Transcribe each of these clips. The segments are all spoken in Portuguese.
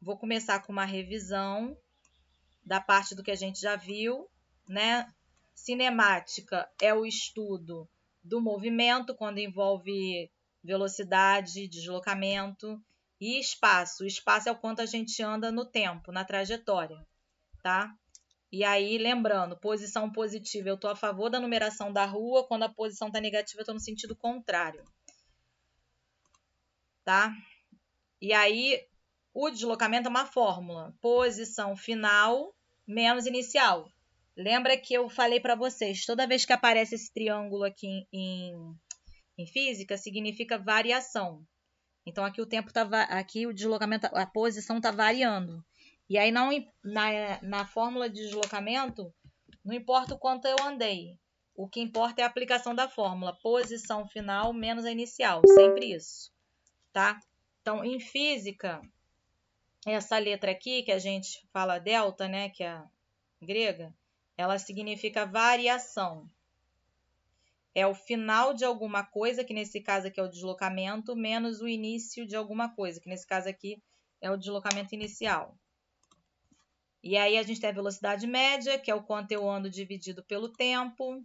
vou começar com uma revisão da parte do que a gente já viu, né? Cinemática é o estudo do movimento, quando envolve velocidade, deslocamento e espaço. O espaço é o quanto a gente anda no tempo, na trajetória, tá? E aí, lembrando, posição positiva, eu estou a favor da numeração da rua, quando a posição está negativa, eu estou no sentido contrário, tá? E aí, o deslocamento é uma fórmula, posição final menos inicial. Lembra que eu falei para vocês, toda vez que aparece esse triângulo aqui em física, significa variação. Então, aqui o tempo tá, aqui o deslocamento, a posição está variando. E aí, não, na fórmula de deslocamento, não importa o quanto eu andei. O que importa é a aplicação da fórmula, posição final menos a inicial, sempre isso, tá? Então, em física, essa letra aqui, que a gente fala delta, né, que é a grega, ela significa variação. É o final de alguma coisa, que nesse caso aqui é o deslocamento, menos o início de alguma coisa, que nesse caso aqui é o deslocamento inicial. E aí a gente tem a velocidade média, que é o quanto eu ando dividido pelo tempo.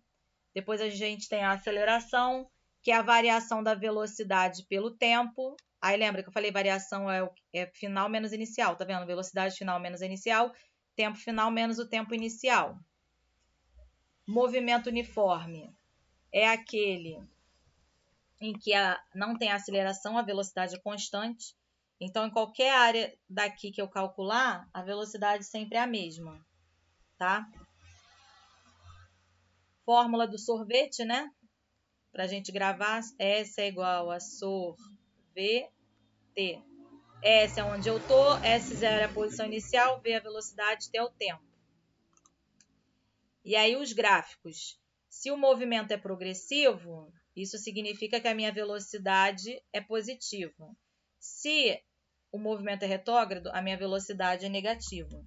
Depois a gente tem a aceleração, que é a variação da velocidade pelo tempo. Aí lembra que eu falei variação é final menos inicial, tá vendo? Velocidade final menos inicial, tempo final menos o tempo inicial. Movimento uniforme é aquele em que não tem aceleração, a velocidade é constante. Então, em qualquer área daqui que eu calcular, a velocidade sempre é a mesma, tá? Fórmula do sorvete, né? Para a gente gravar, S é igual a sorvete. S é onde eu tô, S0 é a posição inicial, V é a velocidade, T é o tempo. E aí os gráficos. Se o movimento é progressivo, isso significa que a minha velocidade é positiva. Se o movimento é retrógrado, a minha velocidade é negativa.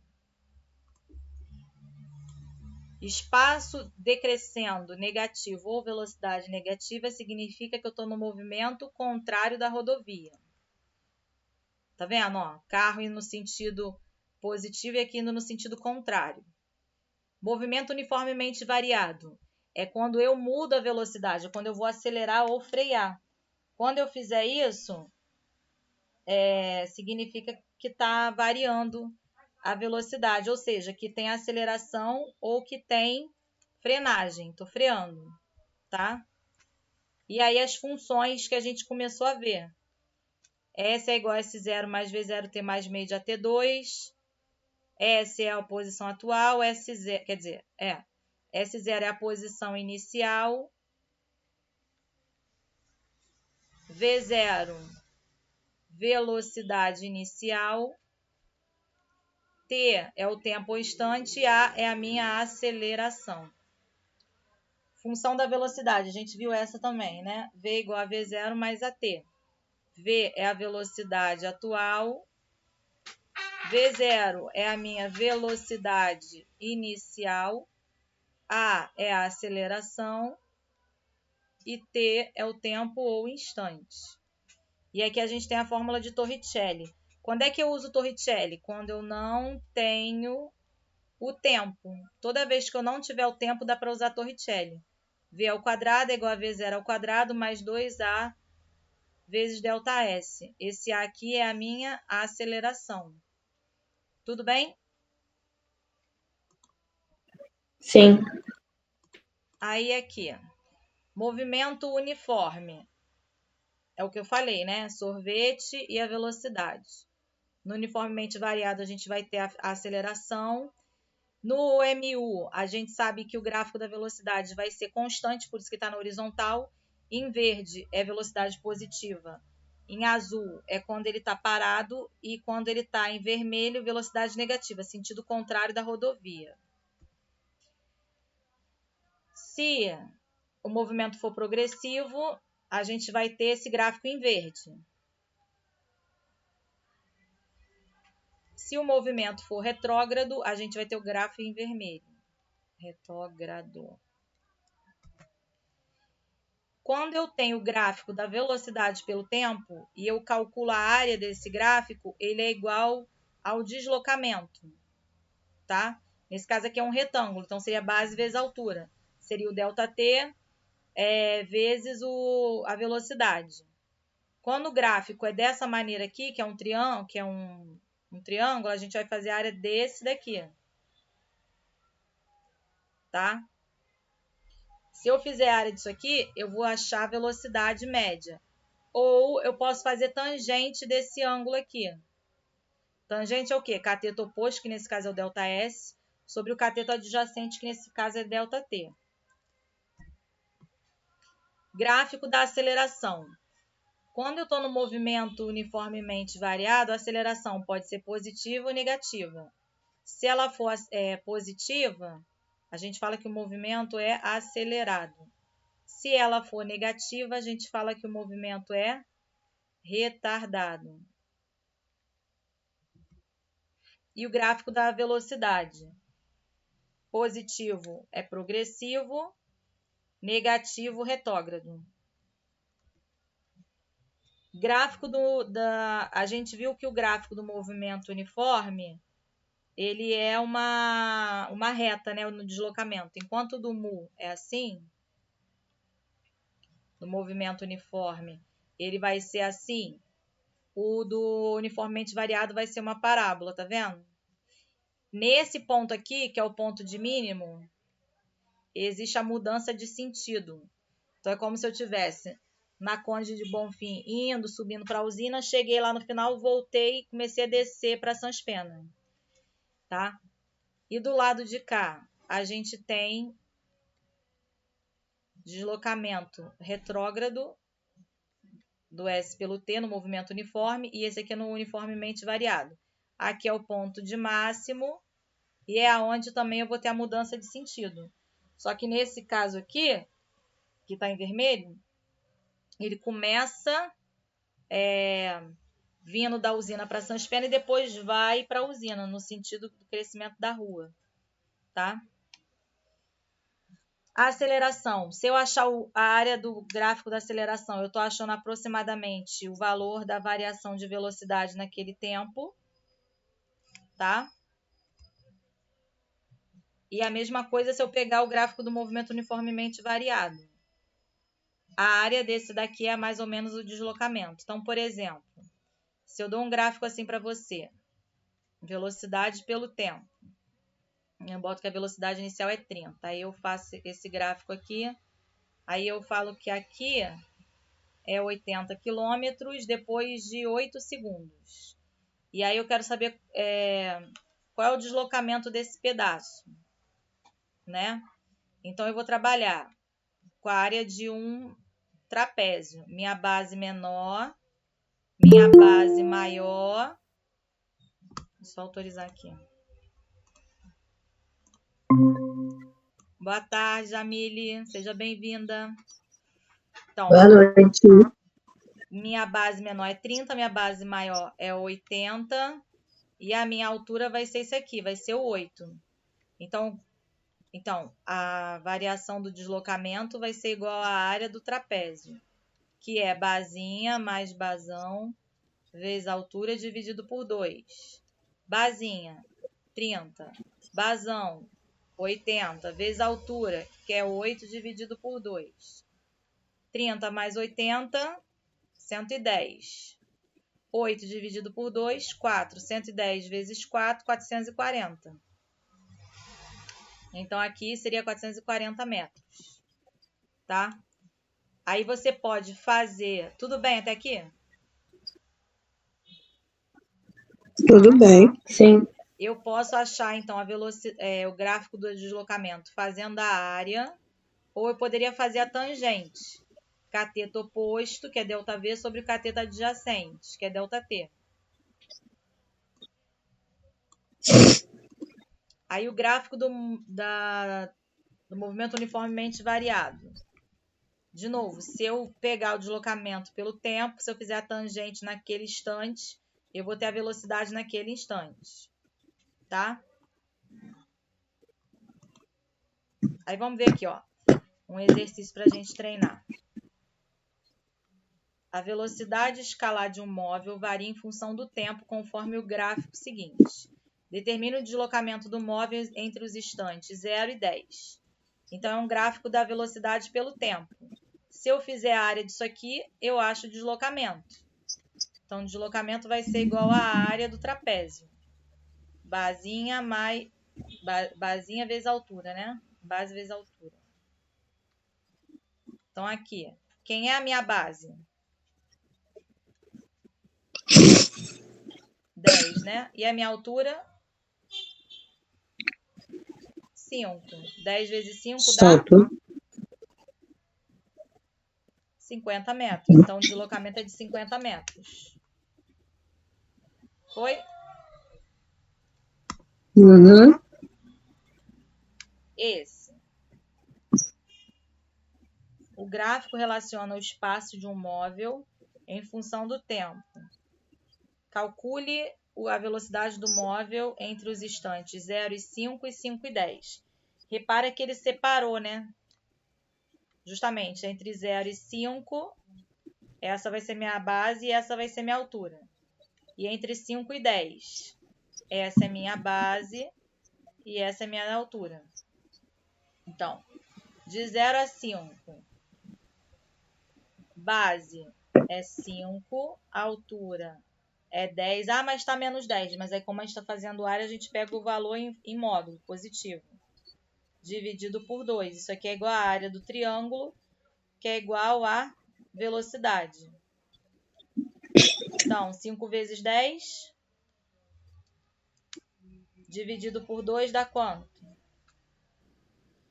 Espaço decrescendo negativo ou velocidade negativa significa que eu estou no movimento contrário da rodovia. Tá vendo? Ó, carro indo no sentido positivo e aqui indo no sentido contrário. Movimento uniformemente variado é quando eu mudo a velocidade, quando eu vou acelerar ou frear. Quando eu fizer isso, significa que está variando a velocidade, ou seja, que tem aceleração ou que tem frenagem. Estou freando, tá? E aí as funções que a gente começou a ver. S é igual a S0 mais V0T mais meio de AT2. S é a posição atual, S0, quer dizer, S0 é a posição inicial, V0, velocidade inicial, T é o tempo instante, A é a minha aceleração. Função da velocidade, a gente viu essa também, né? V igual a V0 mais AT. V é a velocidade atual, V0 é a minha velocidade inicial, A é a aceleração e T é o tempo ou instante. E aqui a gente tem a fórmula de Torricelli. Quando é que eu uso Torricelli? Quando eu não tenho o tempo. Toda vez que eu não tiver o tempo, dá para usar Torricelli. V ao quadrado é igual a V0 ao quadrado mais 2A vezes ΔS. Esse A aqui é a minha aceleração. Tudo bem? Sim. Aí aqui, movimento uniforme. É o que eu falei, né? Sorvete e a velocidade. No uniformemente variado, a gente vai ter a aceleração. No MU, a gente sabe que o gráfico da velocidade vai ser constante, por isso que está na horizontal. Em verde é velocidade positiva. Em azul é quando ele está parado. E quando ele está em vermelho, velocidade negativa, sentido contrário da rodovia. Se o movimento for progressivo, a gente vai ter esse gráfico em verde. Se o movimento for retrógrado, a gente vai ter o gráfico em vermelho. Retrógrado. Quando eu tenho o gráfico da velocidade pelo tempo e eu calculo a área desse gráfico, ele é igual ao deslocamento, tá? Nesse caso aqui é um retângulo, então seria base vezes altura. Seria o ΔT vezes a velocidade. Quando o gráfico é dessa maneira aqui, que é um triângulo, a gente vai fazer a área desse daqui, tá? Se eu fizer a área disso aqui, eu vou achar a velocidade média. Ou eu posso fazer tangente desse ângulo aqui. Tangente é o quê? Cateto oposto, que nesse caso é o ΔS, sobre o cateto adjacente, que nesse caso é ΔT. Gráfico da aceleração. Quando eu estou no movimento uniformemente variado, a aceleração pode ser positiva ou negativa. Se ela for positiva, a gente fala que o movimento é acelerado. Se ela for negativa, a gente fala que o movimento é retardado. E o gráfico da velocidade. Positivo é progressivo, negativo retrógrado. Gráfico a gente viu que o gráfico do movimento uniforme, ele é uma reta, né, no deslocamento. Enquanto o do mu é assim, do movimento uniforme, ele vai ser assim. O do uniformemente variado vai ser uma parábola, tá vendo? Nesse ponto aqui, que é o ponto de mínimo, existe a mudança de sentido. Então, é como se eu tivesse na Conde de Bonfim indo, subindo para a usina, cheguei lá no final, voltei e comecei a descer para Sans Pena, tá? E do lado de cá, a gente tem deslocamento retrógrado do S pelo T no movimento uniforme e esse aqui é no uniformemente variado. Aqui é o ponto de máximo e é aonde também eu vou ter a mudança de sentido. Só que nesse caso aqui, que está em vermelho, ele começa vindo da usina para Sans Pena e depois vai para a usina, no sentido do crescimento da rua, tá? A aceleração. Se eu achar a área do gráfico da aceleração, eu estou achando aproximadamente o valor da variação de velocidade naquele tempo, tá? E a mesma coisa se eu pegar o gráfico do movimento uniformemente variado. A área desse daqui é mais ou menos o deslocamento. Então, por exemplo, se eu dou um gráfico assim para você, velocidade pelo tempo, eu boto que a velocidade inicial é 30. Aí eu faço esse gráfico aqui. Aí eu falo que aqui é 80 quilômetros depois de 8 segundos. E aí eu quero saber qual é o deslocamento desse pedaço, né? Então eu vou trabalhar com a área de um trapézio. Minha base menor, minha base maior. Deixa eu autorizar aqui. Boa tarde, Jamile. Seja bem-vinda. Então, boa noite. Minha base menor é 30, minha base maior é 80 e a minha altura vai ser isso aqui, vai ser o 8. Então, a variação do deslocamento vai ser igual à área do trapézio, que é basinha mais basão vezes altura dividido por 2. Basinha, 30. Basão, 80 vezes altura, que é 8 dividido por 2. 30 mais 80, 110. 8 dividido por 2, 4. 110 vezes 4, 440. Então, aqui seria 440 metros, tá? Aí você pode fazer... Tudo bem até aqui? Tudo bem, sim. Eu posso achar, então, o gráfico do deslocamento fazendo a área, ou eu poderia fazer a tangente. Cateto oposto, que é ΔV, sobre o cateto adjacente, que é ΔT. Aí o gráfico do movimento uniformemente variado. De novo, se eu pegar o deslocamento pelo tempo, se eu fizer a tangente naquele instante, eu vou ter a velocidade naquele instante, tá? Aí vamos ver aqui, ó, um exercício para a gente treinar. A velocidade escalar de um móvel varia em função do tempo, conforme o gráfico seguinte. Determine o deslocamento do móvel entre os instantes 0 e 10. Então, é um gráfico da velocidade pelo tempo. Se eu fizer a área disso aqui, eu acho o deslocamento. Então, o deslocamento vai ser igual à área do trapézio. Basinha vezes altura, né? Base vezes altura. Então, aqui. Quem é a minha base? 10, né? E a minha altura? 5. 10 vezes 5 dá 50 metros. Então, o deslocamento é de 50 metros. Foi? Uhum. Esse. O gráfico relaciona o espaço de um móvel em função do tempo. Calcule a velocidade do móvel entre os instantes 0 e 5 e 5 e 10. Repara que ele separou, né? Justamente, entre 0 e 5, essa vai ser minha base e essa vai ser minha altura. E entre 5 e 10, essa é minha base e essa é minha altura. Então, de 0 a 5, base é 5, altura é 10. Ah, mas está menos 10. Mas aí, como a gente está fazendo área, a gente pega o valor em módulo positivo. Dividido por 2. Isso aqui é igual à área do triângulo, que é igual à velocidade. Então, 5 vezes 10 dividido por 2 dá quanto?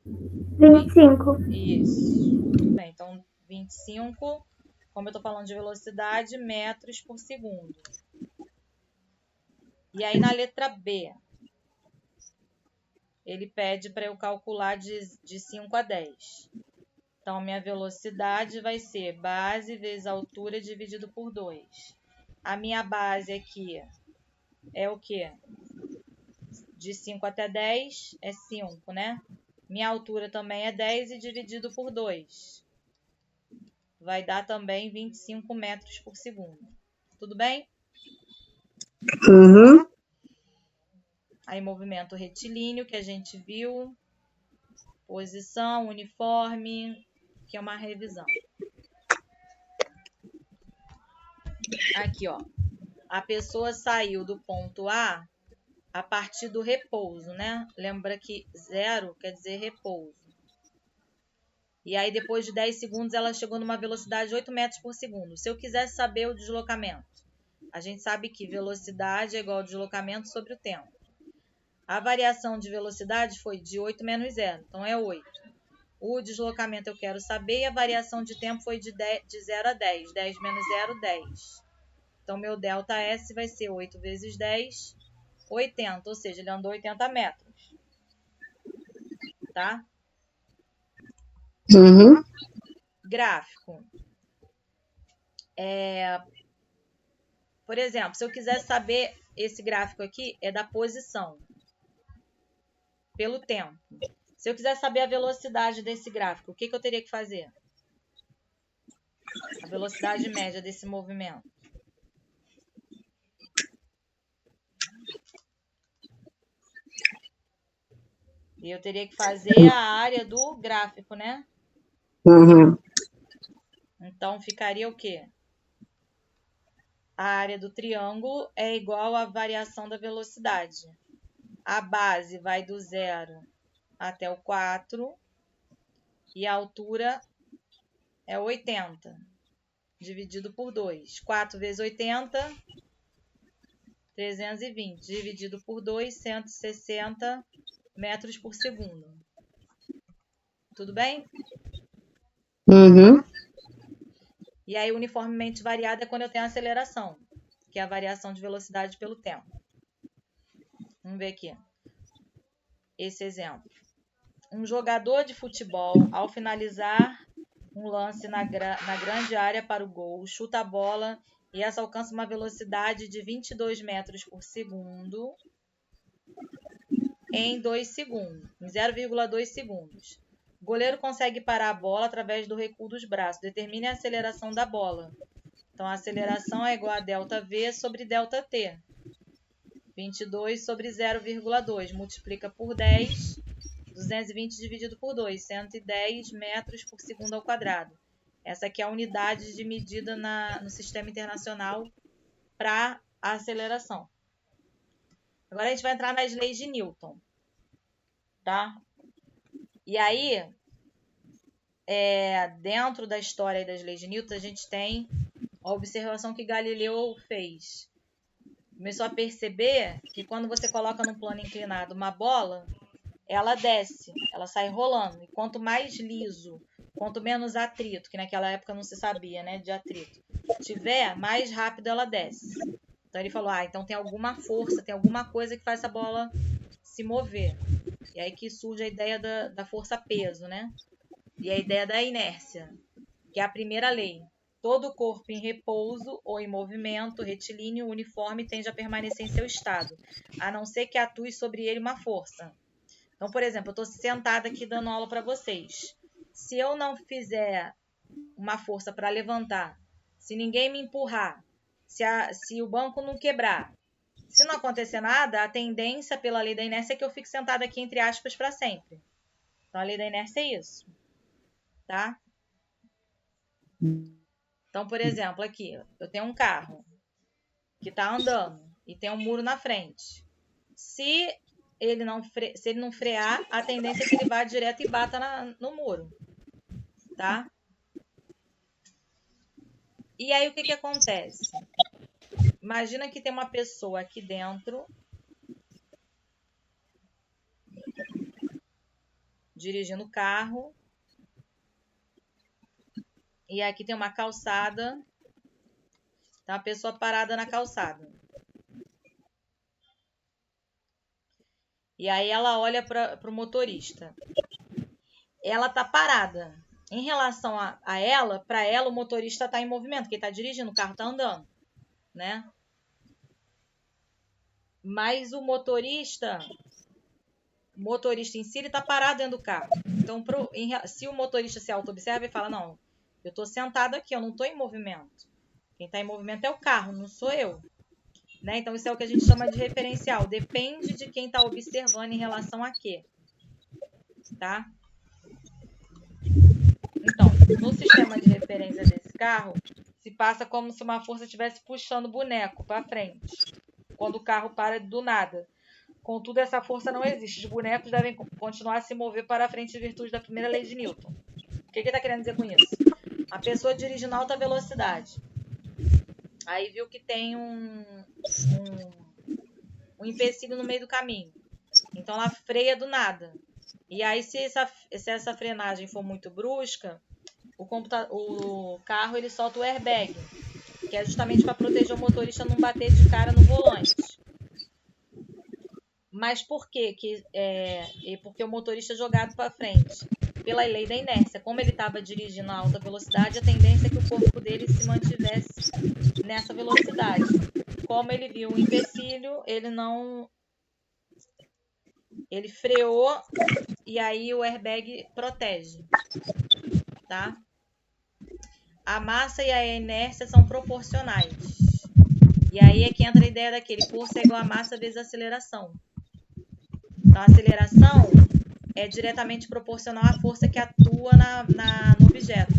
25. Isso. Bem, então, 25, como eu estou falando de velocidade, metros por segundo. E aí, na letra B, ele pede para eu calcular de 5 a 10. Então, a minha velocidade vai ser base vezes altura dividido por 2. A minha base aqui é o quê? De 5 até 10 é 5, né? Minha altura também é 10 e dividido por 2. Vai dar também 25 metros por segundo. Tudo bem? Uhum. Aí, movimento retilíneo, que a gente viu. Posição, uniforme, que é uma revisão. Aqui, ó. A pessoa saiu do ponto A partir do repouso, né? Lembra que 0 quer dizer repouso. E aí, depois de 10 segundos, ela chegou numa velocidade de 8 metros por segundo. Se eu quisesse saber o deslocamento, a gente sabe que velocidade é igual ao deslocamento sobre o tempo. A variação de velocidade foi de 8 menos 0, então é 8. O deslocamento eu quero saber e a variação de tempo foi de 0 a 10. 10 menos 0, 10. Então, meu ΔS vai ser 8 vezes 10, 80. Ou seja, ele andou 80 metros. Tá? Uhum. Gráfico. Por exemplo, se eu quiser saber, esse gráfico aqui é da posição pelo tempo. Se eu quiser saber a velocidade desse gráfico, o que eu teria que fazer? A velocidade média desse movimento. E eu teria que fazer a área do gráfico, né? Uhum. Então, ficaria o quê? A área do triângulo é igual à variação da velocidade. A base vai do 0 até o 4 e a altura é 80, dividido por 2. 4 vezes 80, 320, dividido por 2, 160 metros por segundo. Tudo bem? Uhum. E aí, uniformemente variado é quando eu tenho aceleração, que é a variação de velocidade pelo tempo. Vamos ver aqui. Esse exemplo. Um jogador de futebol, ao finalizar um lance na grande área para o gol, chuta a bola e essa alcança uma velocidade de 22 metros por segundo em 2 segundos, em 0,2 segundos. O goleiro consegue parar a bola através do recuo dos braços. Determine a aceleração da bola. Então, a aceleração é igual a ΔV sobre ΔT. 22 sobre 0,2. Multiplica por 10. 220 dividido por 2. 110 metros por segundo ao quadrado. Essa aqui é a unidade de medida no sistema internacional para a aceleração. Agora, a gente vai entrar nas leis de Newton. Tá? E aí, dentro da história das leis de Newton, a gente tem a observação que Galileu fez. Começou a perceber que quando você coloca num plano inclinado uma bola, ela desce, ela sai rolando. E quanto mais liso, quanto menos atrito, que naquela época não se sabia, né, de atrito, tiver, mais rápido ela desce. Então ele falou, então tem alguma força, tem alguma coisa que faz essa bola se mover. E aí que surge a ideia da força-peso, né? E a ideia da inércia, que é a primeira lei. Todo corpo em repouso ou em movimento retilíneo uniforme tende a permanecer em seu estado, a não ser que atue sobre ele uma força. Então, por exemplo, eu estou sentada aqui dando aula para vocês. Se eu não fizer uma força para levantar, se ninguém me empurrar, se o banco não quebrar, se não acontecer nada, a tendência pela lei da inércia é que eu fique sentada aqui entre aspas para sempre. Então, a lei da inércia é isso. Tá? Então, por exemplo, aqui, eu tenho um carro que está andando e tem um muro na frente. Se ele não frear, a tendência é que ele vá direto e bata no muro. Tá? E aí, o que acontece? Imagina que tem uma pessoa aqui dentro dirigindo o carro. E aqui tem uma calçada. Tem uma pessoa parada na calçada. E aí ela olha para o motorista. Ela está parada. Em relação a ela, para ela o motorista está em movimento, porque ele está dirigindo, o carro está andando, né? Mas o motorista em si, ele está parado dentro do carro. Então, se o motorista se auto-observa e fala, não, eu estou sentado aqui, eu não estou em movimento. Quem está em movimento é o carro, não sou eu. Né? Então, isso é o que a gente chama de referencial. Depende de quem está observando em relação a quê. Tá? Então, no sistema de referência desse carro, se passa como se uma força estivesse puxando o boneco para frente, quando o carro para do nada. Contudo, essa força não existe. Os bonecos devem continuar a se mover para frente em virtude da primeira lei de Newton. O que ele está querendo dizer com isso? A pessoa dirige em alta velocidade. Aí viu que tem um empecilho no meio do caminho. Então, ela freia do nada. E aí, se essa frenagem for muito brusca, o carro ele solta o airbag, que é justamente para proteger o motorista não bater de cara no volante. Mas por quê? Porque o motorista é jogado para frente. Pela lei da inércia. Como ele estava dirigindo a alta velocidade, a tendência é que o corpo dele se mantivesse nessa velocidade. Como ele viu um empecilho, ele freou e aí o airbag protege. Tá? A massa e a inércia são proporcionais. E aí é que entra a ideia daquele força é igual a massa vezes a aceleração. Então, a aceleração é diretamente proporcional à força que atua no objeto.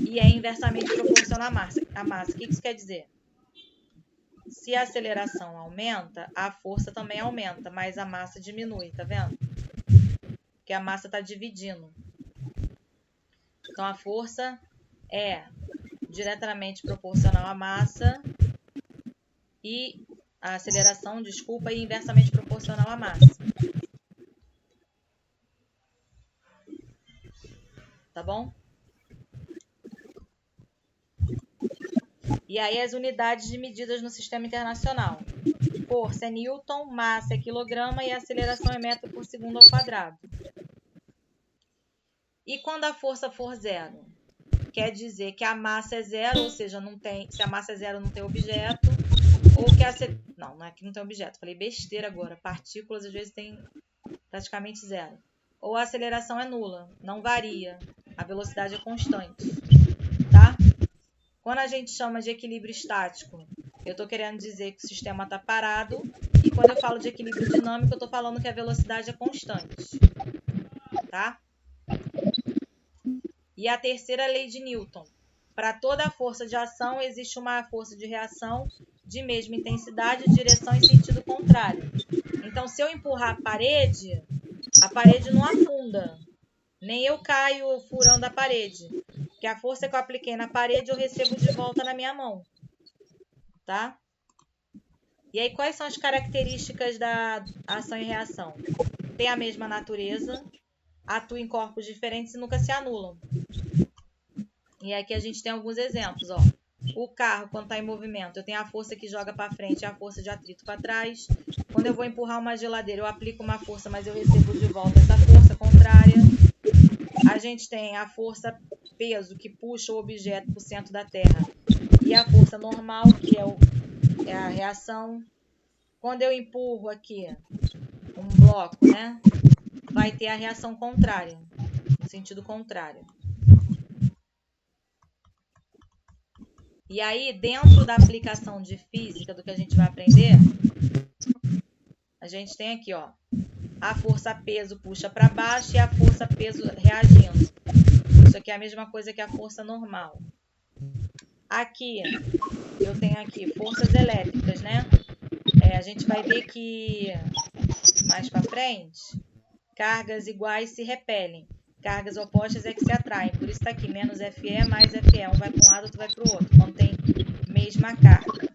E é inversamente proporcional à massa. O que isso quer dizer? Se a aceleração aumenta, a força também aumenta, mas a massa diminui, tá vendo? Porque a massa está dividindo. Então, a força é diretamente proporcional à massa e a aceleração, desculpa, e inversamente proporcional à massa. Tá bom? E aí as unidades de medidas no sistema internacional. Força é Newton, massa é quilograma e a aceleração é metro por segundo ao quadrado. E quando a força for zero? Quer dizer que a massa é zero, ou seja, se a massa é zero não tem objeto, ou que não é que não tem objeto, falei besteira agora, partículas às vezes tem praticamente zero. Ou a aceleração é nula, não varia, a velocidade é constante, tá? Quando a gente chama de equilíbrio estático, eu estou querendo dizer que o sistema está parado. E quando eu falo de equilíbrio dinâmico, eu estou falando que a velocidade é constante. Tá? E a terceira lei de Newton. Para toda força de ação, existe uma força de reação de mesma intensidade, direção e sentido contrário. Então, se eu empurrar a parede não afunda. Nem eu caio furando a parede. Porque a força que eu apliquei na parede, eu recebo de volta na minha mão. Tá? E aí, quais são as características da ação e reação? Tem a mesma natureza, atuam em corpos diferentes e nunca se anulam. E aqui a gente tem alguns exemplos, ó. O carro, quando está em movimento, eu tenho a força que joga para frente e a força de atrito para trás. Quando eu vou empurrar uma geladeira, eu aplico uma força, mas eu recebo de volta essa força contrária. A gente tem a força peso, que puxa o objeto para o centro da Terra. E a força normal, que é a reação. Quando eu empurro aqui um bloco, né, vai ter a reação contrária, no sentido contrário. E aí, dentro da aplicação de física, do que a gente vai aprender, a gente tem aqui, ó, a força peso puxa para baixo e a força peso reagindo. Isso aqui é a mesma coisa que a força normal. Aqui, eu tenho aqui forças elétricas, né? A gente vai ver que, mais para frente, cargas iguais se repelem. Cargas opostas é que se atraem. Por isso está aqui, menos FE mais FE. Um vai para um lado, outro vai para o outro. Quando tem mesma carga.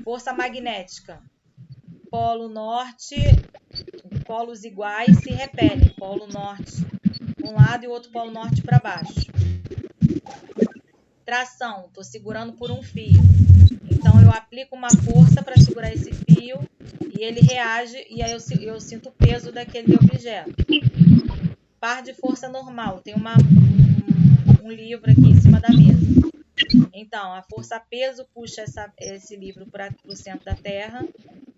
Força magnética. Polo norte, polos iguais se repelem. Polo norte para um lado e o outro polo norte para baixo. Tração. Estou segurando por um fio. Então, eu aplico uma força para segurar esse fio e ele reage e aí eu sinto o peso daquele objeto. Par de força normal. Tem um livro aqui em cima da mesa. Então, a força peso puxa esse livro para o centro da Terra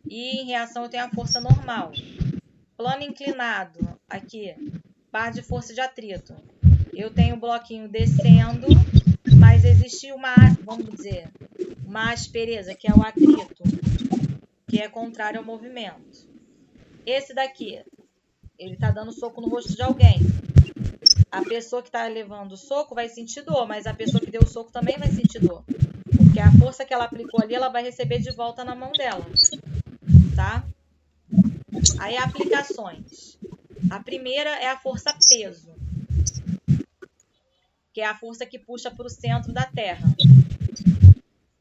e em reação eu tenho a força normal. Plano inclinado, aqui, par de força de atrito. Eu tenho o bloquinho descendo, mas existe vamos dizer, uma aspereza, que é o atrito, que é contrário ao movimento. Esse daqui, ele está dando soco no rosto de alguém. A pessoa que está levando o soco vai sentir dor, mas a pessoa que deu o soco também vai sentir dor. Porque a força que ela aplicou ali, ela vai receber de volta na mão dela. Tá? Aí, aplicações. A primeira é a força peso, que é a força que puxa para o centro da Terra.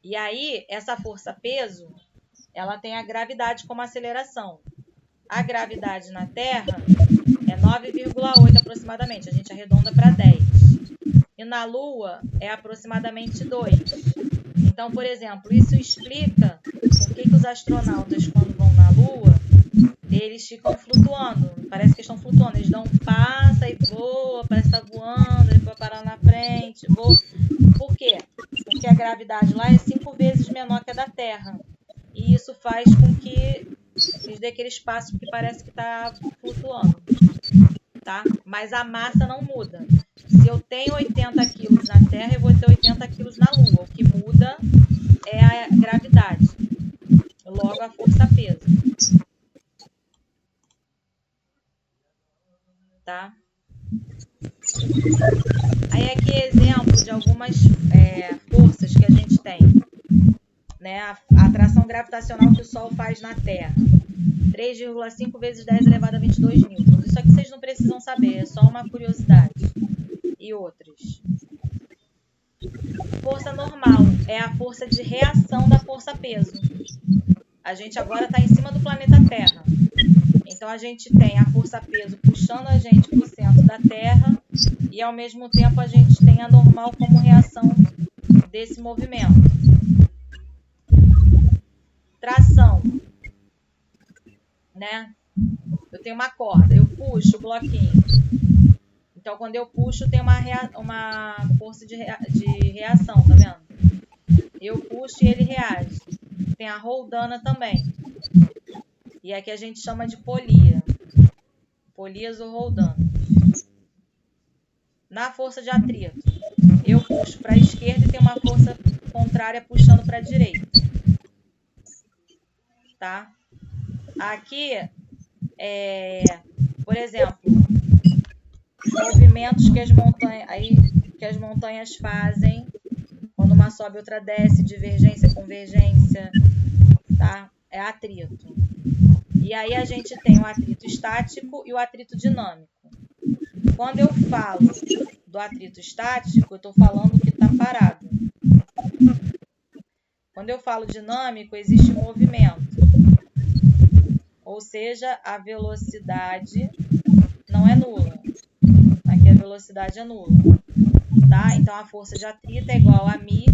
E aí, essa força peso, ela tem a gravidade como aceleração. A gravidade na Terra é 9,8 aproximadamente. A gente arredonda para 10. E na Lua é aproximadamente 2. Então, por exemplo, isso explica por que os astronautas, quando vão na Lua, eles ficam flutuando. Parece que estão flutuando. Eles dão um passo e voa, parece que está voando, ele vai parar na frente, voa. Por quê? Porque a gravidade lá é 5 vezes menor que a da Terra. E isso faz com que eles dê aquele espaço que parece que está flutuando. Tá? Mas a massa não muda. Se eu tenho 80 quilos na Terra, eu vou ter 80 quilos na Lua. O que muda é a gravidade. Logo, a força-peso. Tá? Aí aqui é exemplo de algumas forças que a gente tem. Né? A atração gravitacional que o Sol faz na Terra. 3,5 vezes 10 elevado a 22 newtons. Isso aqui vocês não precisam saber, é só uma curiosidade. E outras. Força normal é a força de reação da força-peso. A gente agora está em cima do planeta Terra. Então, a gente tem a força-peso puxando a gente para o centro da Terra e, ao mesmo tempo, a gente tem a normal como reação desse movimento. Tração. Né? Eu tenho uma corda, eu puxo o bloquinho. Então, quando eu puxo, tem uma força de reação, tá vendo? Eu puxo e ele reage. Tem a roldana também. E aqui a gente chama de polia. Polias ou roldanas. Na força de atrito, eu puxo para a esquerda e tem uma força contrária puxando para a direita. Tá? Aqui, por exemplo, movimentos que as montanhas fazem quando uma sobe e outra desce, divergência, convergência, tá? É atrito. E aí a gente tem o atrito estático e o atrito dinâmico. Quando eu falo do atrito estático, eu estou falando que está parado. Quando eu falo dinâmico, existe movimento. Ou seja, a velocidade não é nula. Aqui a velocidade é nula. Tá? Então, a força de atrito é igual a μ,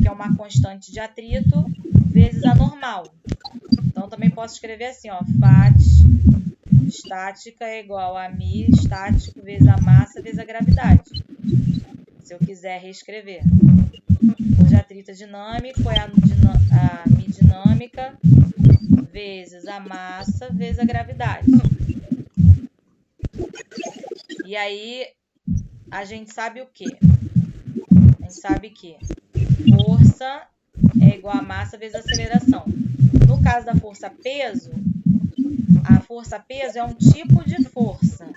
que é uma constante de atrito, vezes a normal. Então, também posso escrever assim, ó, Fat estática é igual a μ estático vezes a massa vezes a gravidade. Se eu quiser reescrever. Força de atrito dinâmico é a μ dinâmica vezes a massa vezes a gravidade. E aí, a gente sabe o quê? A gente sabe que força é igual a massa vezes a aceleração. No caso da força-peso, a força-peso é um tipo de força.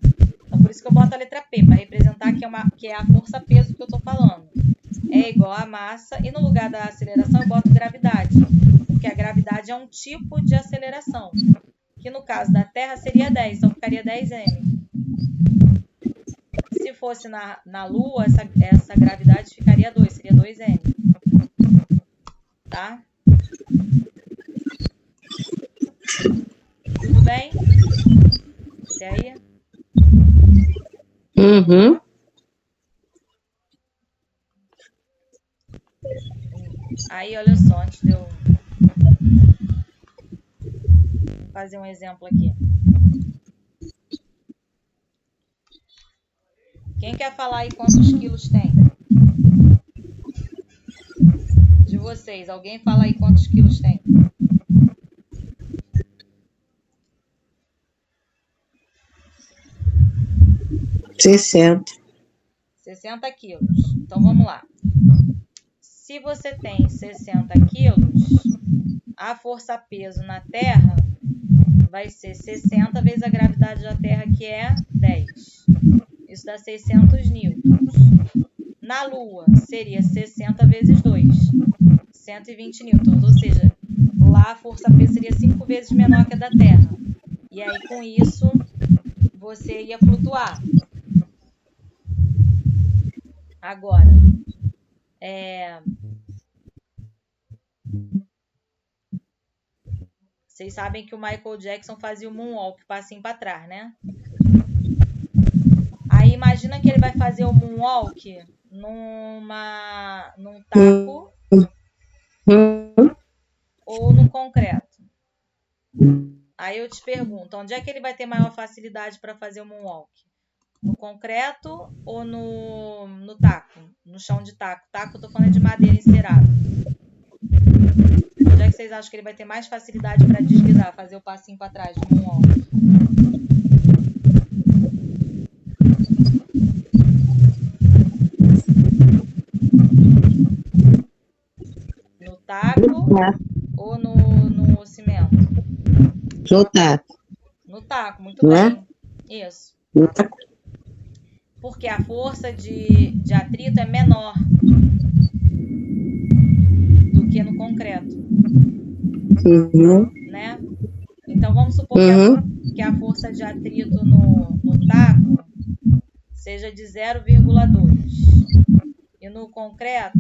Então, por isso que eu boto a letra P, para representar que é a força-peso que eu estou falando. É igual a massa, e no lugar da aceleração eu boto gravidade, porque a gravidade é um tipo de aceleração, que no caso da Terra seria 10, então ficaria 10m. Se fosse na Lua, essa gravidade ficaria 2, seria 2m. Tá? Tudo bem? Até aí? Uhum. Aí, olha só, antes de eu fazer um exemplo aqui. Quem quer falar aí quantos quilos tem? De vocês, alguém fala aí quantos quilos tem? Sessenta. 60 quilos. Então, vamos lá. Se você tem 60 quilos, a força-peso na Terra vai ser 60 vezes a gravidade da Terra, que é 10. Isso dá 600 newtons. Na Lua, seria 60 vezes 2, 120 newtons. Ou seja, lá a força-peso seria 5 vezes menor que a da Terra. E aí, com isso, você ia flutuar. Agora, vocês sabem que o Michael Jackson fazia o moonwalk, passinho para trás, né? Aí imagina que ele vai fazer o moonwalk num taco ou no concreto. Aí eu te pergunto, onde é que ele vai ter maior facilidade para fazer o moonwalk? No concreto ou no taco? No chão de taco. Taco eu tô falando de madeira encerada. Onde é que vocês acham que ele vai ter mais facilidade para deslizar, fazer o passinho para trás no moonwalk? No taco ou no cimento? No taco. No taco, muito bem. Isso. No taco. Porque a força de atrito é menor do que no concreto. Uhum. Né? Então, vamos supor que a força de atrito no taco seja de 0,2 e no concreto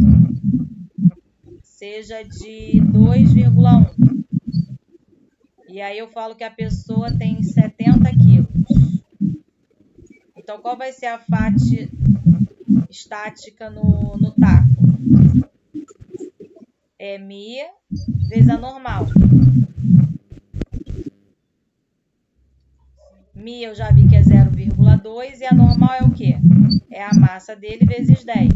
seja de 2,1. E aí eu falo que a pessoa tem 70 quilos. Então, qual vai ser a Fat estática no taco? É μ vezes a normal. μ eu já vi que é 0,2 e a normal é o quê? É a massa dele vezes 10.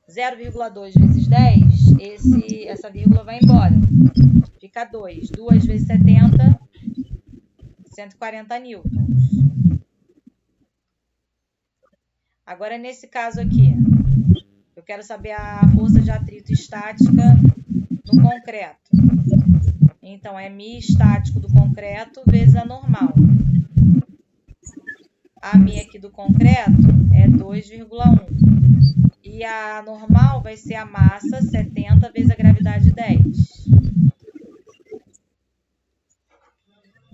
(0,2 vezes 10, essa vírgula vai embora. Fica 2. 2 vezes 70, 140 newtons. Agora, nesse caso aqui, eu quero saber a força de atrito estática no concreto. Então, é Mi estático do concreto vezes a normal. A Mi aqui do concreto é 2,1. E a normal vai ser a massa 70 vezes a gravidade 10.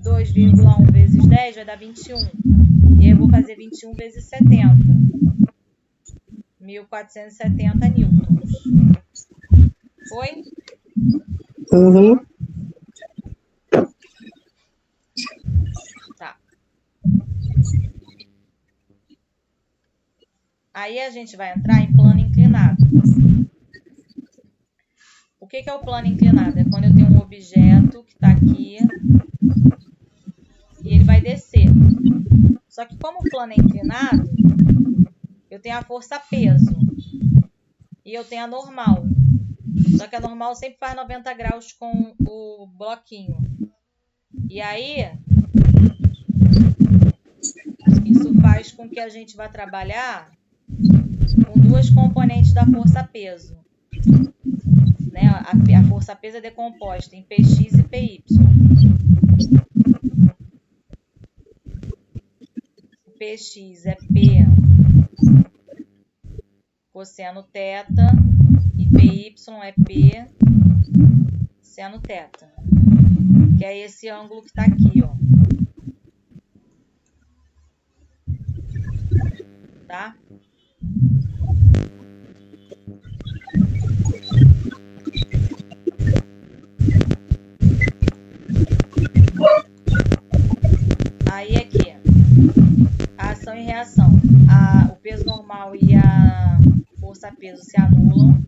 2,1 vezes 10 vai dar 21. E eu vou fazer 21 vezes 70. 1.470 newtons. Foi? Uhum. Tá. Aí a gente vai entrar em plano inclinado. O que é o plano inclinado? É quando eu tenho um objeto que está aqui e ele vai descer. Só que como o plano é inclinado, eu tenho a força peso e eu tenho a normal. Só que a normal sempre faz 90 graus com o bloquinho. E aí, isso faz com que a gente vá trabalhar com duas componentes da força peso. Né? A força peso é decomposta em Px e Py. Px é P cosseno θ e Py é P seno θ, que é esse ângulo que está aqui, ó. Tá? Aí aqui, a ação e reação. O peso normal e a força peso se anulam.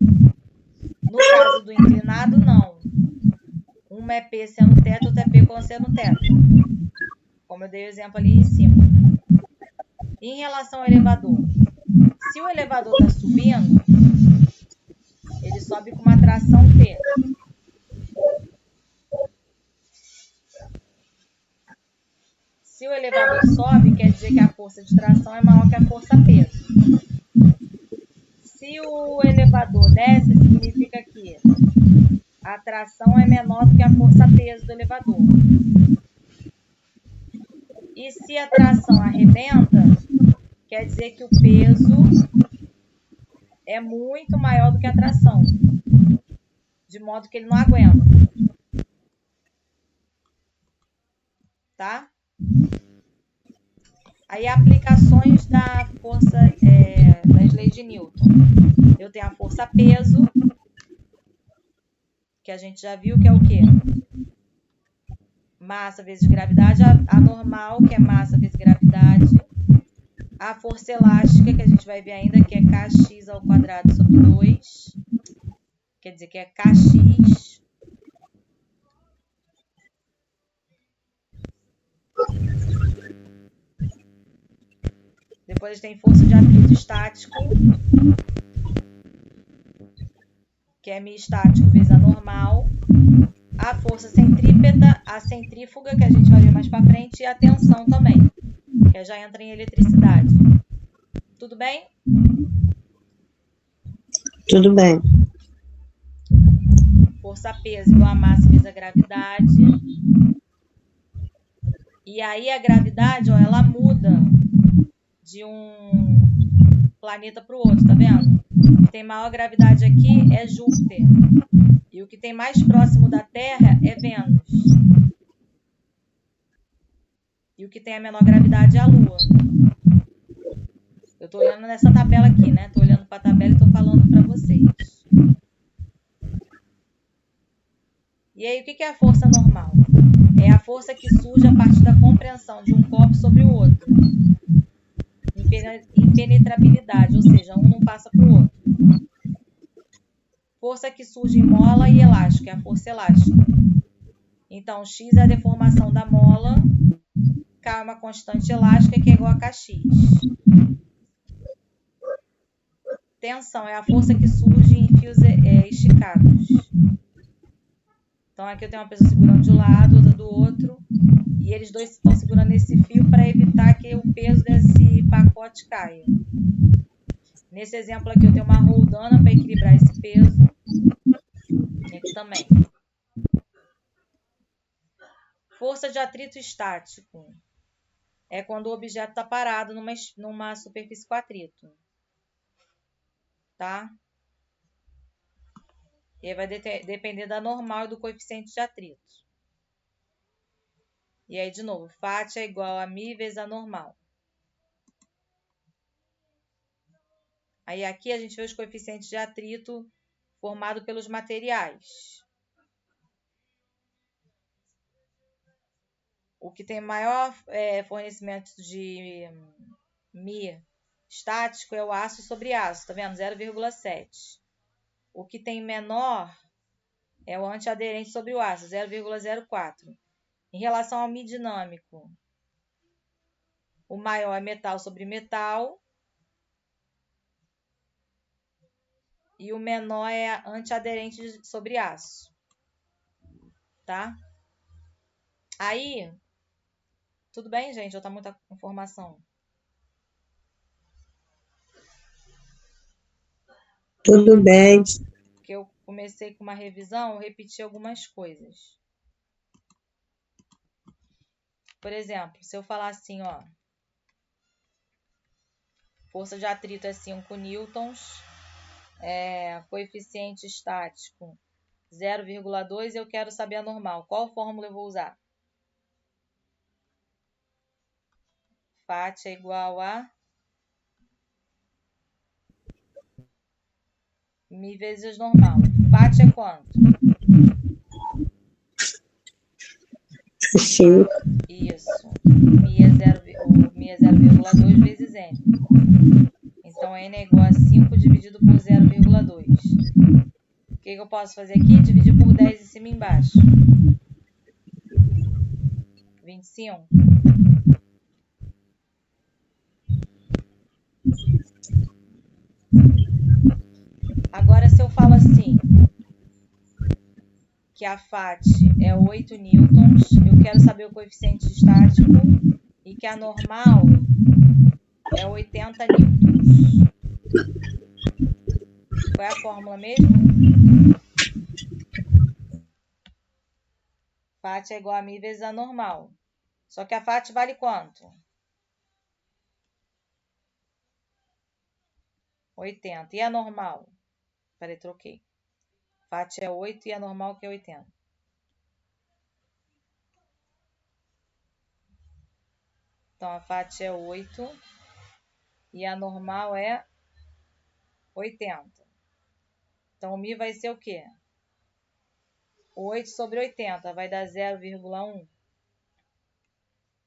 No caso do inclinado, não. Uma é P seno θ, outra é P cosseno θ. Como eu dei o exemplo ali em cima. E em relação ao elevador, se o elevador está subindo, ele sobe com uma tração P. Se o elevador sobe, quer dizer que a força de tração é maior que a força peso. Se o elevador desce, significa que a tração é menor do que a força peso do elevador. E se a tração arrebenta, quer dizer que o peso é muito maior do que a tração, de modo que ele não aguenta. Tá? Aí, aplicações da força, das leis de Newton. Eu tenho a força peso, que a gente já viu que é o quê? Massa vezes gravidade. A normal, que é massa vezes gravidade. A força elástica, que a gente vai ver ainda, que é kx ao quadrado sobre 2. Quer dizer que é kx. Depois tem força de atrito estático, que é Mi estático vezes a normal. A força centrípeta, a centrífuga, que a gente vai ver mais para frente, e a tensão também, que já entra em eletricidade. Tudo bem? Tudo bem. Força peso igual a massa vezes a gravidade. E aí a gravidade, ó, ela muda de um planeta para o outro, tá vendo? O que tem maior gravidade aqui é Júpiter. E o que tem mais próximo da Terra é Vênus. E o que tem a menor gravidade é a Lua. Eu estou olhando nessa tabela aqui, né? Estou olhando para a tabela e estou falando para vocês. E aí, o que é a força normal? É a força que surge a partir da compreensão de um corpo sobre o outro. Impenetrabilidade, ou seja, um não passa para o outro. Força que surge em mola e elástico, é a força elástica. Então, x é a deformação da mola, K é uma constante elástica que é igual a Kx. Tensão é a força que surge em fios esticados. Então, aqui eu tenho uma pessoa segurando de um lado, outra do outro, e eles dois estão segurando esse fio para evitar que o peso desse pacote caia. Nesse exemplo aqui eu tenho uma roldana para equilibrar esse peso. E aqui também. Força de atrito estático. É quando o objeto está parado numa superfície com atrito. Tá? E aí vai depender da normal e do coeficiente de atrito. E aí, de novo, Φ é igual a μ vezes a normal. Aí aqui a gente vê os coeficientes de atrito formados pelos materiais. O que tem maior fornecimento de μ estático é o aço sobre aço, tá vendo? 0,7. O que tem menor é o antiaderente sobre o aço, 0,04. Em relação ao μ dinâmico, o maior é metal sobre metal e o menor é antiaderente sobre aço, tá? Aí, tudo bem, gente? Ou tá muita informação? Tudo bem. Porque eu comecei com uma revisão, eu repeti algumas coisas. Por exemplo, se eu falar assim, ó, força de atrito é 5 newtons, coeficiente estático 0,2 e eu quero saber a normal. Qual fórmula eu vou usar? Φ é igual a μ vezes normal. Φ é quanto? 5. Isso. μ é 0,2 vezes n. Então, n é igual a 5 dividido por 0,2. O que eu posso fazer aqui? Dividir por 10 em cima e embaixo. 25. Agora, se eu falo assim, que a Φ é 8 newtons, eu quero saber o coeficiente estático e que a normal é 80 newtons. Qual é a fórmula mesmo? Φ é igual a μ vezes a normal. Só que a Φ vale quanto? 80. E a normal? Peraí, troquei. Φ é 8 e a normal que é 80. Então, a Φ é 8 e a normal é 80. Então, o μ vai ser o quê? 8 sobre 80 vai dar 0,1.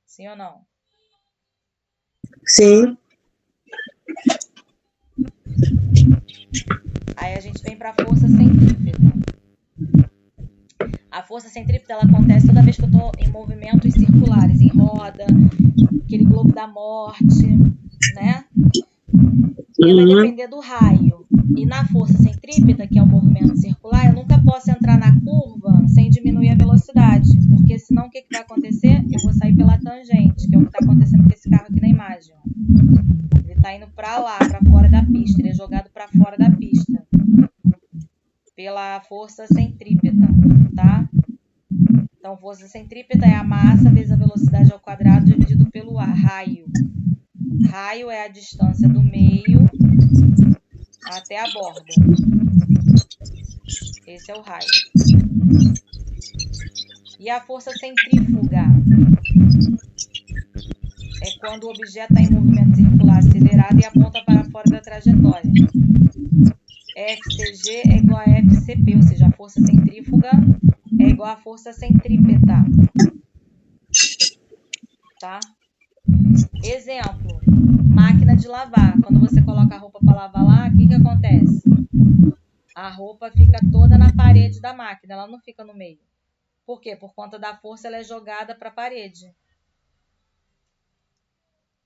Sim ou não? Sim. Aí a gente vem para a força centrípeta. A força centrípeta ela acontece toda vez que eu estou em movimentos circulares, em roda, aquele globo da morte, né? E vai depender do raio. E na força centrípeta, que é o movimento circular, eu nunca posso entrar na curva sem diminuir a velocidade. Porque senão o que vai acontecer? Eu vou sair pela tangente, que é o que está acontecendo com esse carro aqui na imagem. Ó. Ele está indo para lá, para fora da pista. Ele é jogado para fora da pista. Pela força centrípeta, tá? Então, força centrípeta é a massa vezes a velocidade ao quadrado dividido pelo raio. Raio é a distância do meio até a borda. Esse é o raio. E a força centrífuga é quando o objeto está em movimento circular acelerado e aponta para fora da trajetória. FCG é igual a FCP, ou seja, a força centrífuga é igual à força centrípeta. Tá? Exemplo, máquina de lavar. Quando você coloca a roupa para lavar lá, o que acontece? A roupa fica toda na parede da máquina, ela não fica no meio. Por quê? Por conta da força, ela é jogada para a parede.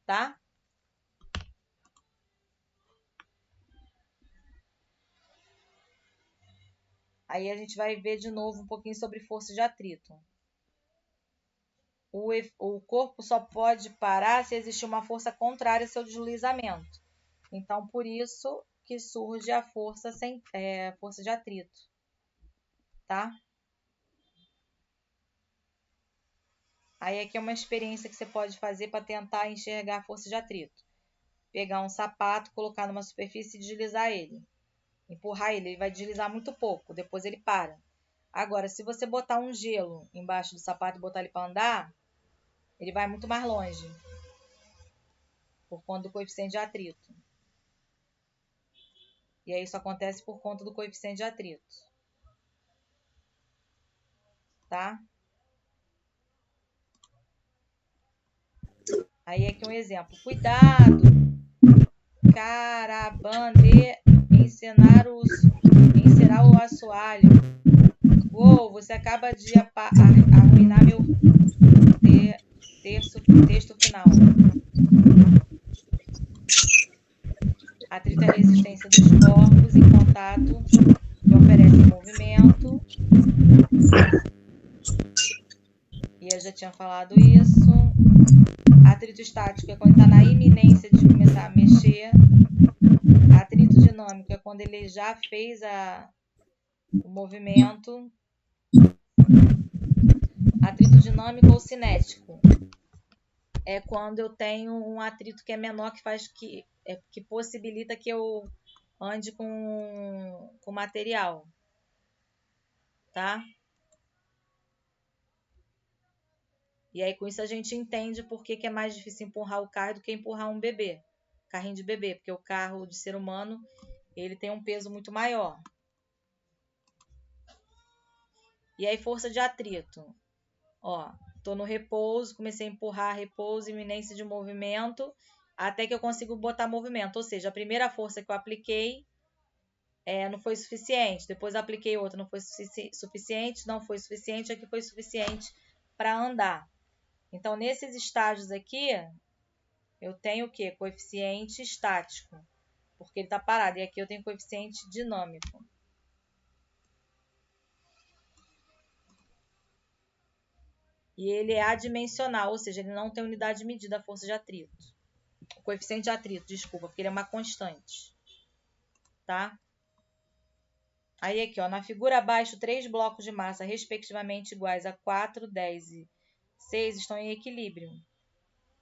Tá? Aí a gente vai ver de novo um pouquinho sobre força de atrito. O corpo só pode parar se existir uma força contrária ao seu deslizamento. Então, por isso que surge a força de atrito, tá? Aí aqui é uma experiência que você pode fazer para tentar enxergar a força de atrito. Pegar um sapato, colocar numa superfície e deslizar ele. Empurrar ele vai deslizar muito pouco, depois ele para. Agora, se você botar um gelo embaixo do sapato e botar ele para andar, ele vai muito mais longe, por conta do coeficiente de atrito. E aí isso acontece por conta do coeficiente de atrito. Tá? Aí aqui um exemplo. Cuidado, carabande, encerar o assoalho. Uou, você acaba de arruinar meu texto final. Atrito é a resistência dos corpos em contato que oferece movimento. E eu já tinha falado isso. Atrito estático é quando está na iminência de começar a mexer. Atrito dinâmico é quando ele já fez o movimento. Atrito dinâmico ou cinético é quando eu tenho um atrito que é menor, que possibilita que eu ande com material, tá? E aí com isso a gente entende por que é mais difícil empurrar o carro do que empurrar um bebê, carrinho de bebê, porque o carro de ser humano ele tem um peso muito maior. E aí força de atrito, ó, tô no repouso, comecei a empurrar, repouso, iminência de movimento, até que eu consigo botar movimento, ou seja, a primeira força que eu apliquei não foi suficiente, depois eu apliquei outra, não foi suficiente, não foi suficiente, aqui foi suficiente para andar. Então, nesses estágios aqui, eu tenho o quê? Coeficiente estático, porque ele está parado, e aqui eu tenho coeficiente dinâmico. E ele é adimensional, ou seja, ele não tem unidade de medida a força de atrito. O coeficiente de atrito, desculpa, porque ele é uma constante. Tá? Aí aqui, ó, na figura abaixo, 3 blocos de massa, respectivamente iguais a 4, 10 e 6, estão em equilíbrio.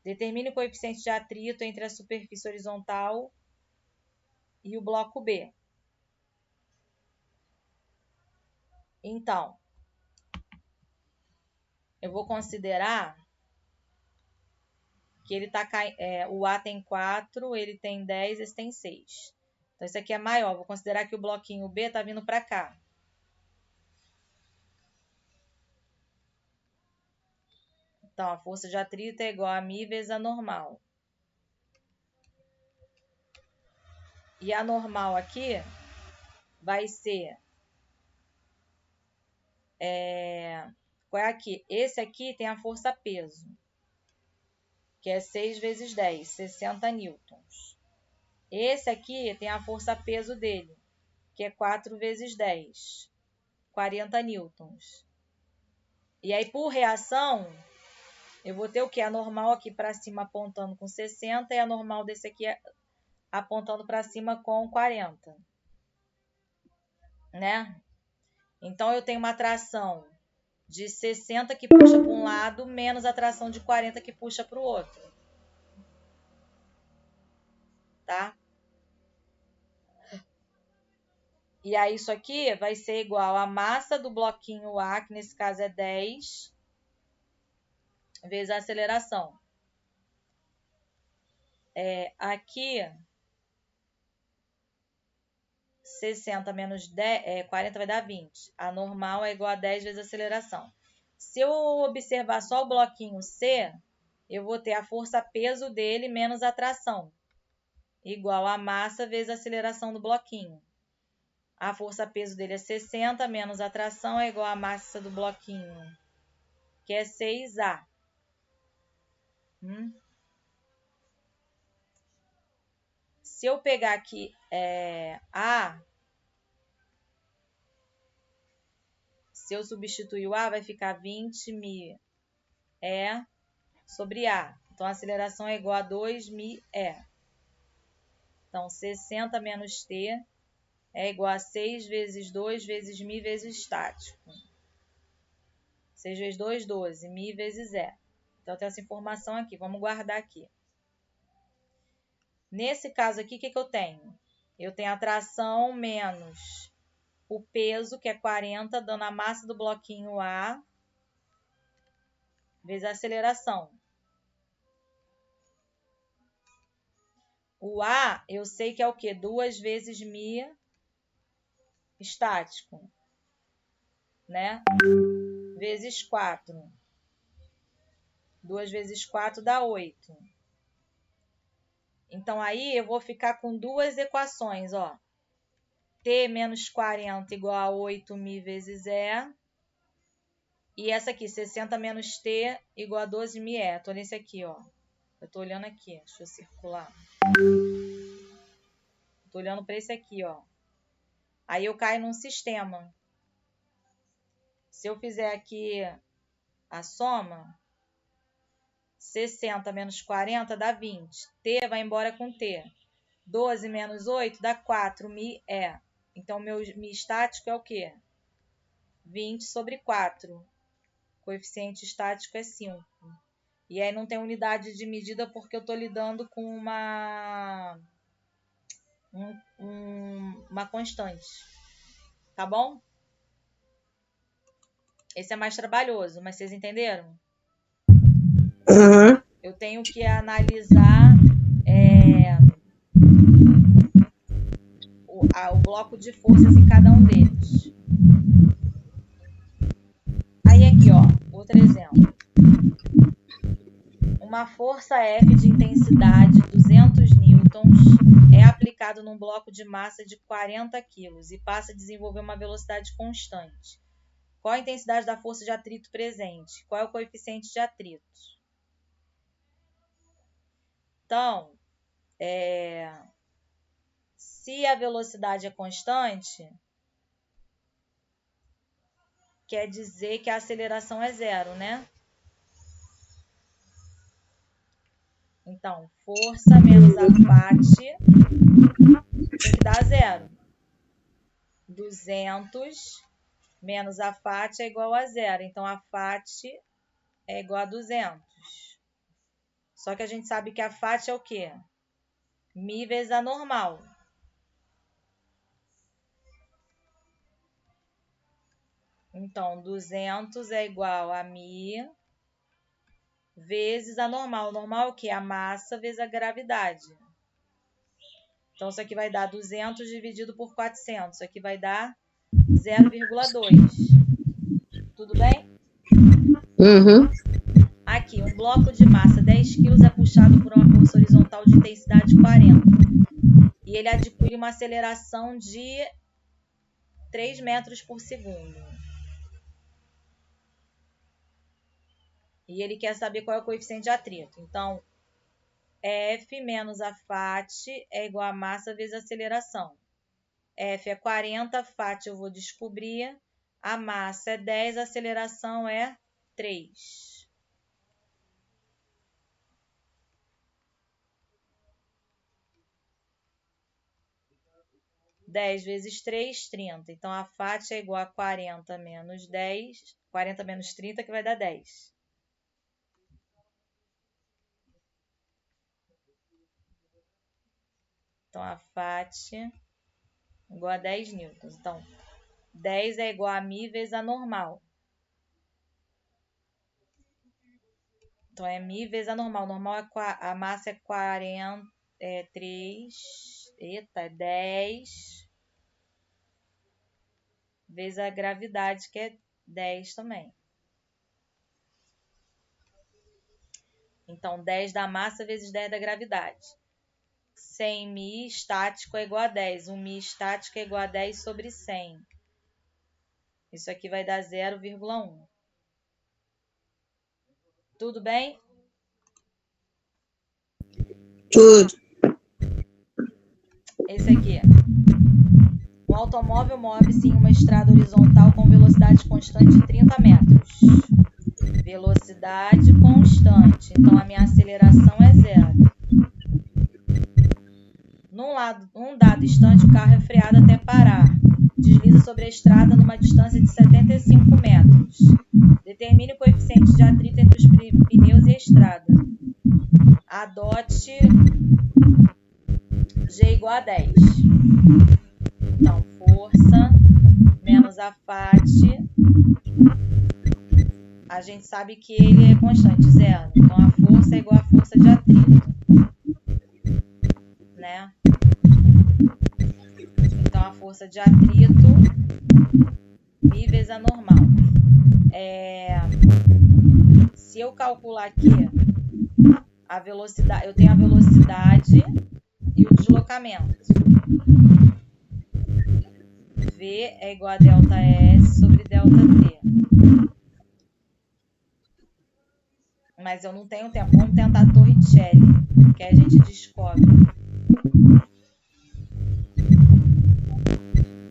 Determine o coeficiente de atrito entre a superfície horizontal e o bloco B. Então, eu vou considerar que ele tá o A tem 4, ele tem 10, esse tem 6. Então, esse aqui é maior. Vou considerar que o bloquinho B está vindo para cá. Então, a força de atrito é igual a μ vezes a normal. E a normal aqui vai ser... qual é aqui? Esse aqui tem a força peso, que é 6 vezes 10, 60 newtons. Esse aqui tem a força peso dele, que é 4 vezes 10, 40 newtons. E aí, por reação, eu vou ter o quê? A normal aqui para cima apontando com 60 e a normal desse aqui apontando para cima com 40. Né? Então, eu tenho uma tração de 60 que puxa para um lado, menos a tração de 40 que puxa para o outro. Tá? E aí, isso aqui vai ser igual a massa do bloquinho A, que nesse caso é 10, vezes a aceleração. Aqui, 60 menos 40 vai dar 20. A normal é igual a 10 vezes a aceleração. Se eu observar só o bloquinho C, eu vou ter a força-peso dele menos a tração, igual a massa vezes a aceleração do bloquinho. A força-peso dele é 60, menos a tração é igual a massa do bloquinho, que é 6A. Se eu pegar aqui A, se eu substituir o A, vai ficar 20μ sobre A. Então, a aceleração é igual a 2μ. Então, 60 menos T é igual a 6 vezes 2 vezes μ vezes estático. 6 vezes 2, 12. μ vezes E. Então, tem essa informação aqui. Vamos guardar aqui. Nesse caso aqui, o que eu tenho? Eu tenho a tração menos o peso, que é 40, dando a massa do bloquinho A, vezes a aceleração. O A, eu sei que é o quê? 2 vezes μ estático, né? Vezes 4. 2 vezes 4 dá 8. Então, aí eu vou ficar com duas equações, ó. T menos 40 igual a 8μ vezes E. E essa aqui, 60 menos T igual a 12μ E. Tô nesse aqui, ó. Eu tô olhando aqui. Deixa eu circular. Tô olhando para esse aqui, ó. Aí eu caio num sistema. Se eu fizer aqui a soma, 60 menos 40 dá 20. T vai embora com T. 12 menos 8 dá 4μ E. Então, meu μ estático é o quê? 20 sobre 4. O coeficiente estático é 5. E aí não tem unidade de medida porque eu estou lidando com uma constante. Tá bom? Esse é mais trabalhoso, mas vocês entenderam? Uhum. Eu tenho que analisar o bloco de forças em cada um deles. Aí aqui, ó, outro exemplo. Uma força F de intensidade 200 newtons é aplicado num bloco de massa de 40 kg e passa a desenvolver uma velocidade constante. Qual a intensidade da força de atrito presente? Qual é o coeficiente de atrito? Então, se a velocidade é constante, quer dizer que a aceleração é zero, né? Então, força menos a FAT tem que dar zero. 200 menos a FAT é igual a zero. Então, a FAT é igual a 200. Só que a gente sabe que a FAT é o quê? μ vezes a normal. Então, 200 é igual a μ vezes a normal. O normal é o quê? A massa vezes a gravidade. Então, isso aqui vai dar 200 dividido por 400. Isso aqui vai dar 0,2. Tudo bem? Uhum. Aqui, um bloco de massa 10 kg é puxado por uma força horizontal de intensidade 40. E ele adquire uma aceleração de 3 metros por segundo. E ele quer saber qual é o coeficiente de atrito. Então, F menos a FAT é igual a massa vezes a aceleração. F é 40, FAT eu vou descobrir. A massa é 10, a aceleração é 3. Dez vezes 3, 30. Então, a FAT é igual a 40 menos 10. 40 menos 30, que vai dar 10. Então, a FAT é igual a 10 newtons. Então, 10 é igual a μ vezes a normal. Então, é μ vezes a normal. Normal a massa é 40, 3, é 10, vezes a gravidade, que é 10 também. Então, 10 da massa vezes 10 da gravidade. 100 μ estático é igual a 10. 1 μ estático é igual a 10 sobre 100. Isso aqui vai dar 0,1. Tudo bem? Tudo. Esse aqui. Um automóvel move-se em uma estrada horizontal com velocidade constante de 30 metros. Velocidade constante. Então, a minha aceleração é zero. Num dado instante, o carro é freado até parar. Desliza sobre a estrada numa distância de 75 metros. Determine o coeficiente de atrito entre os pneus e a estrada. Adote G igual a 10. Então, força menos a FAT. A gente sabe que ele é constante, 0. Então, a força é igual à força de atrito. Né? Então, a força de atrito, Mi vezes a normal. Se eu calcular aqui a velocidade, eu tenho a velocidade e o deslocamento. V é igual a delta S sobre delta T. Mas eu não tenho tempo. Vamos tentar a Torricelli, que a gente descobre.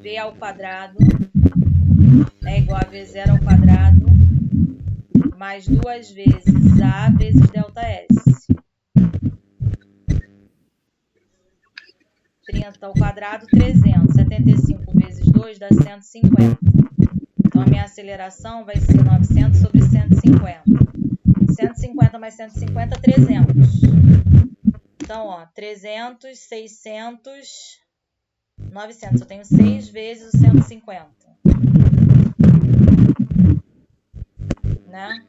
V ao quadrado é igual a V0 ao quadrado mais 2 vezes A vezes delta S. 30 ao quadrado, 300. 75 vezes 2 dá 150. Então, a minha aceleração vai ser 900 sobre 150. 150 mais 150, 300. Então, ó, 300, 600, 900. Eu tenho 6 vezes o 150. Né?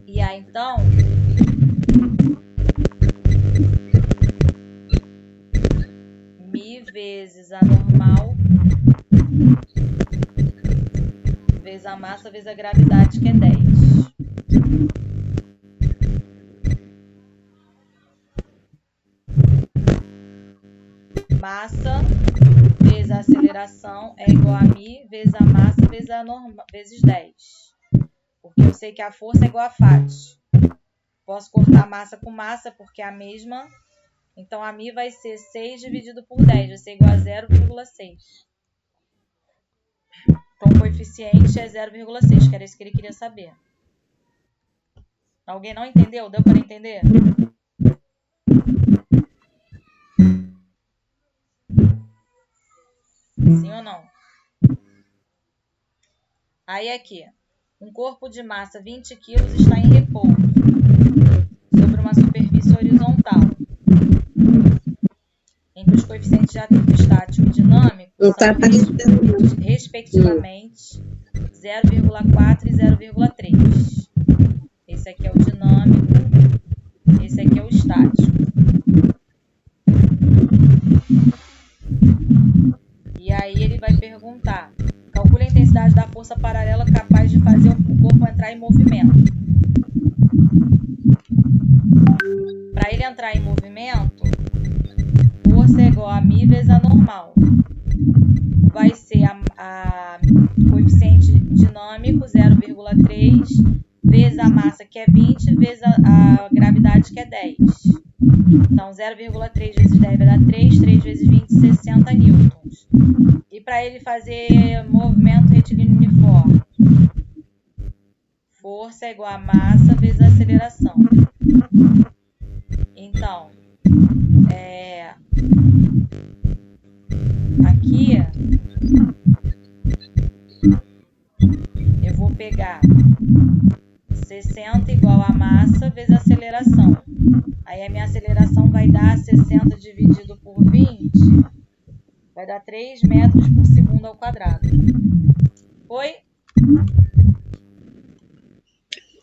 E aí, então, Mi vezes a normal vezes a massa vezes a gravidade, que é 10. Massa vezes a aceleração é igual a Mi vezes a massa vezes a normal, vezes 10. Porque eu sei que a força é igual a FAT. Posso cortar massa com massa porque é a mesma. Então, a Mi vai ser 6 dividido por 10. Vai ser igual a 0,6. Então, o coeficiente é 0,6, que era isso que ele queria saber. Alguém não entendeu? Deu para entender? Sim ou não? Aí, aqui. Um corpo de massa 20 kg está em repouso sobre uma superfície horizontal, em que os coeficientes de atrito estático e dinâmico são, respectivamente, 0,4 e 0,3. Esse aqui é o dinâmico, esse aqui é o estático. E aí ele vai perguntar: calcule a intensidade da força paralela capaz de fazer o corpo entrar em movimento. Para ele entrar em movimento, força é igual a Mi vezes a normal. Vai ser a coeficiente dinâmico, 0,3, vezes a massa, que é 20, vezes a gravidade, que é 10. Então, 0,3 vezes 10 vai dar 3, 3 vezes 20, 60 newtons. E para ele fazer movimento retilíneo uniforme, força é igual a massa vezes a aceleração. Então, aqui eu vou pegar 60 igual a massa vezes a aceleração. Aí a minha aceleração vai dar 60 dividido por 20, vai dar 3 metros por segundo ao quadrado. Foi?